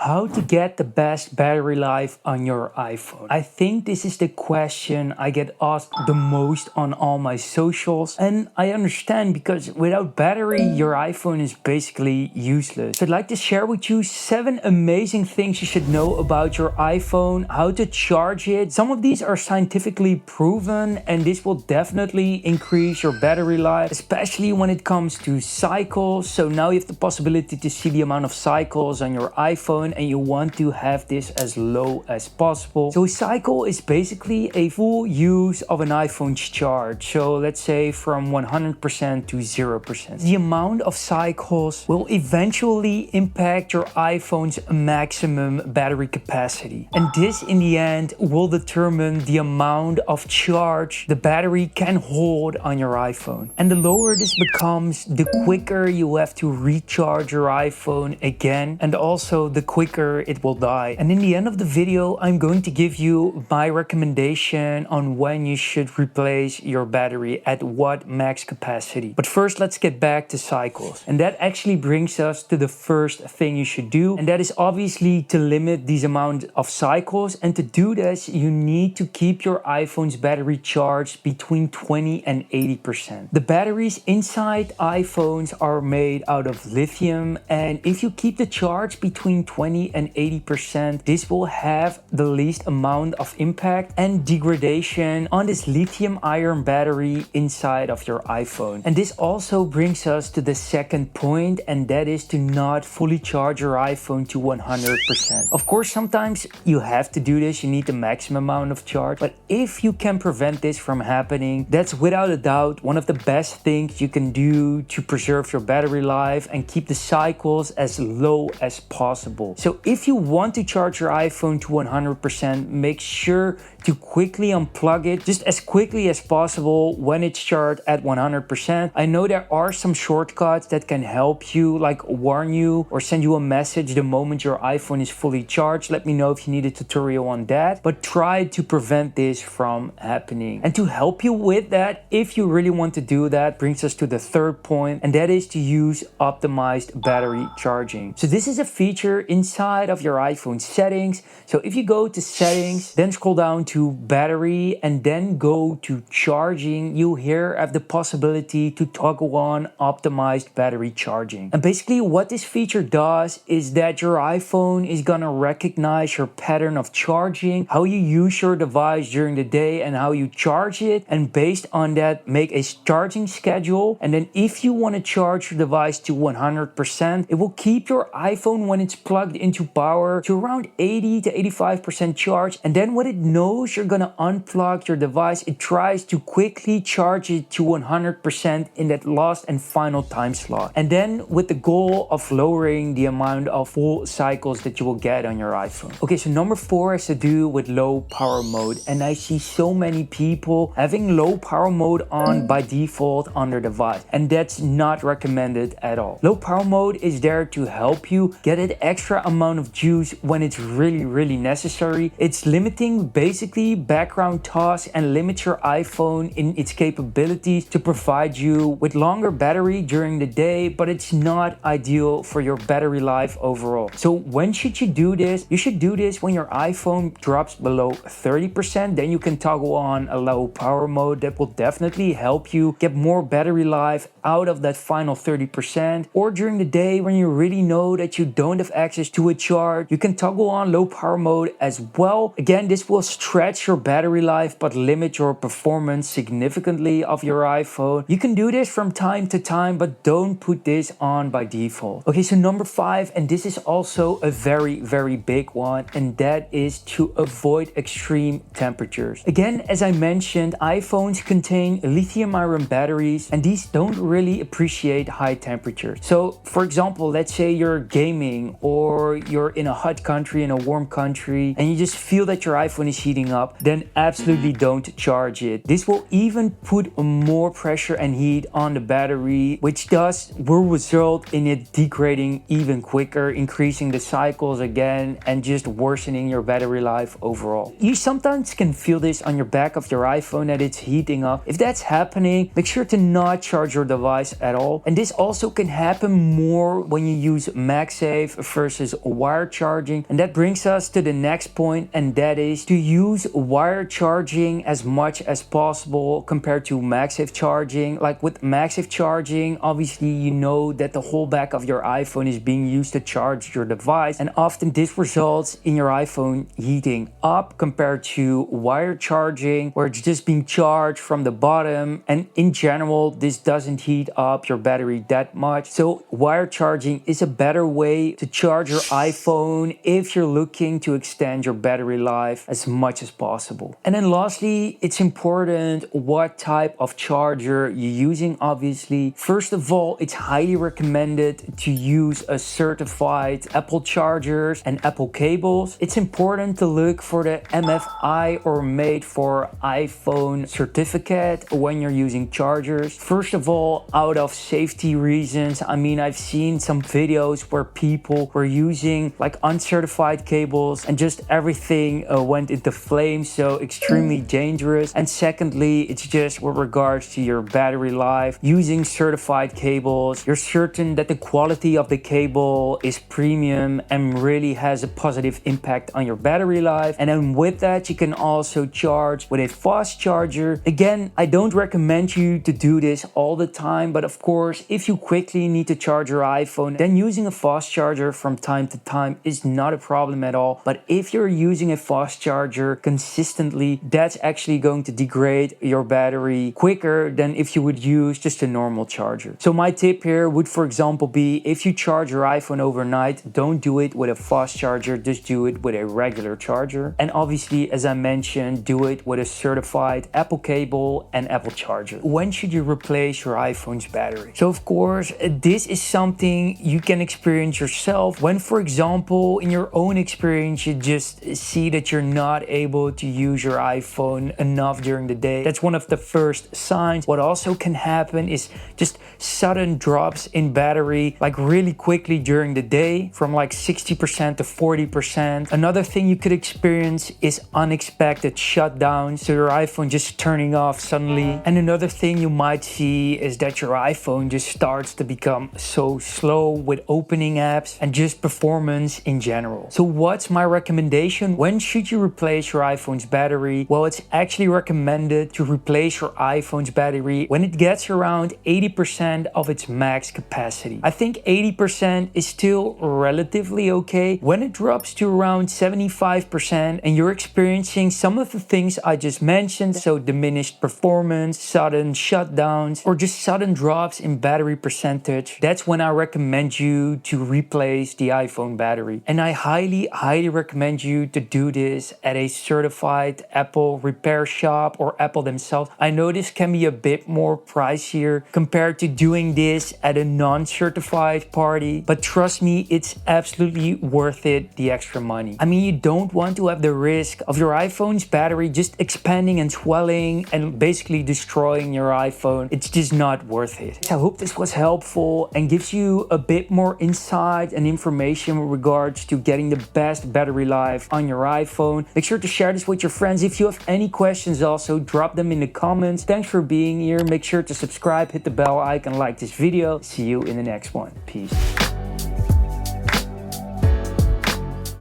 How to get the best battery life on your iPhone? I think this is the question I get asked the most on all my socials, and I understand because without battery your iPhone is basically useless. So I'd like to share with you 7 amazing things you should know about your iPhone, how to charge it. Some of these are scientifically proven and this will definitely increase your battery life, especially when it comes to cycles. So now you have the possibility to see the amount of cycles on your iPhone and you want to have this as low as possible. So a cycle is basically a full use of an iPhone's charge. So let's say from 100% to 0%. The amount of cycles will eventually impact your iPhone's maximum battery capacity. And this in the end will determine the amount of charge the battery can hold on your iPhone. And the lower this becomes, the quicker you have to recharge your iPhone again, and also the quicker it will die. And in the end of the video, I'm going to give you my recommendation on when you should replace your battery at what max capacity. But first, let's get back to cycles. And that actually brings us to the first thing you should do. And that is obviously to limit these amount of cycles. And to do this, you need to keep your iPhone's battery charged between 20 and 80%. The batteries inside iPhones are made out of lithium. And if you keep the charge between 20 and 80%, this will have the least amount of impact and degradation on this lithium ion battery inside of your iPhone. And this also brings us to the second point, and that is to not fully charge your iPhone to 100%. Of course, sometimes you have to do this, you need the maximum amount of charge, but if you can prevent this from happening, that's without a doubt one of the best things you can do to preserve your battery life and keep the cycles as low as possible. So if you want to charge your iPhone to 100%, make sure to quickly unplug it just as quickly as possible when it's charged at 100%. I know there are some shortcuts that can help you, like warn you or send you a message the moment your iPhone is fully charged. Let me know if you need a tutorial on that, but try to prevent this from happening. And to help you with that, if you really want to do that, brings us to the third point, and that is to use optimized battery charging. So this is a feature inside of your iPhone settings. So if you go to settings, then scroll down to battery and then go to charging, you here have the possibility to toggle on optimized battery charging. And basically what this feature does is that your iPhone is gonna recognize your pattern of charging, how you use your device during the day and how you charge it, and based on that make a charging schedule. And then if you want to charge your device to 100%, it will keep your iPhone when it's plugged into power to around 80 to 85% charge. And then when it knows you're gonna unplug your device, it tries to quickly charge it to 100% in that last and final time slot. And then with the goal of lowering the amount of full cycles that you will get on your iPhone. Okay, so number 4 has to do with low power mode. And I see so many people having low power mode on by default on their device. And that's not recommended at all. Low power mode is there to help you get an extra amount of juice when it's really necessary. It's limiting basically background tasks and limits your iPhone in its capabilities to provide you with longer battery during the day, but it's not ideal for your battery life overall. So when should you do this? You should do this when your iPhone drops below 30%, then you can toggle on a low power mode. That will definitely help you get more battery life out of that final 30%. Or during the day when you really know that you don't have access to a charge, you can toggle on low power mode as well. Again, this will stretch your battery life but limit your performance significantly of your iPhone. You can do this from time to time, but don't put this on by default. Okay, so number 5, and this is also a very big one, and that is to avoid extreme temperatures. Again, as I mentioned, iPhones contain lithium ion batteries and these don't really appreciate high temperatures. So for example, let's say you're gaming or you're in a hot country, in a warm country, and you just feel that your iPhone is heating up, then absolutely don't charge it. This will even put more pressure and heat on the battery, which will result in it degrading even quicker, increasing the cycles again, and just worsening your battery life overall. You sometimes can feel this on your back of your iPhone that it's heating up. If that's happening, make sure to not charge your device at all. And this also can happen more when you use MagSafe versus wire charging. And that brings us to the next point, and that is to use wire charging as much as possible compared to MagSafe charging. Like with MagSafe charging, obviously you know that the whole back of your iPhone is being used to charge your device, and often this results in your iPhone heating up compared to wire charging, where it's just being charged from the bottom, and in general this doesn't heat up your battery that much. So wire charging is a better way to charge your iPhone if you're looking to extend your battery life as much as possible. And then lastly, it's important what type of charger you're using. Obviously, first of all, it's highly recommended to use a certified Apple chargers and Apple cables. It's important to look for the MFI or made for iPhone certificate when you're using chargers. First of all, out of safety reasons. I mean, I've seen some videos where people were using like uncertified cables and just everything went into flames, so extremely dangerous. And secondly, it's just with regards to your battery life. Using certified cables, you're certain that the quality of the cable is premium and really has a positive impact on your battery life. And then with that, you can also charge with a fast charger. Again, I don't recommend you to do this all the time, but of course, if you quickly need to charge your iPhone, then using a fast charger from time to time is not a problem at all. But if you're using a fast charger consistently, that's actually going to degrade your battery quicker than if you would use just a normal charger. So my tip here would, for example, be if you charge your iPhone overnight, don't do it with a fast charger, just do it with a regular charger. And obviously, as I mentioned, do it with a certified Apple cable and Apple charger. When should you replace your iPhone's battery? So of course, this is something you can experience yourself when, for example, in your own experience, you just see that you're not able to use your iPhone enough during the day. That's one of the first signs. What also can happen is just sudden drops in battery, like really quickly during the day, from like 60% to 40%. Another thing you could experience is unexpected shutdowns, so your iPhone just turning off suddenly. And another thing you might see is that your iPhone just starts to become so slow with opening apps and just performance in general. So what's my recommendation? When should you replace your iPhone's battery? Well, it's actually recommended to replace your iPhone's battery when it gets around 80% of its max capacity. I think 80% is still relatively okay. When it drops to around 75% and you're experiencing some of the things I just mentioned, so diminished performance, sudden shutdowns, or just sudden drops in battery percentage, that's when I recommend you to replace the iPhone battery. And I highly recommend you to do this at a certified Apple repair shop or Apple themselves. I know this can be a bit more pricier compared to doing this at a non-certified party, but trust me, it's absolutely worth it, the extra money. I mean, you don't want to have the risk of your iPhone's battery just expanding and swelling and basically destroying your iPhone. It's just not worth it. I hope this was helpful and gives you a bit more insight and information with regards to getting the best battery life on your iPhone. Make sure to share this with your friends. If you have any questions, also drop them in the comments. Thanks for being here. Make sure to subscribe, hit the bell icon, like this video. See you in the next one. Peace.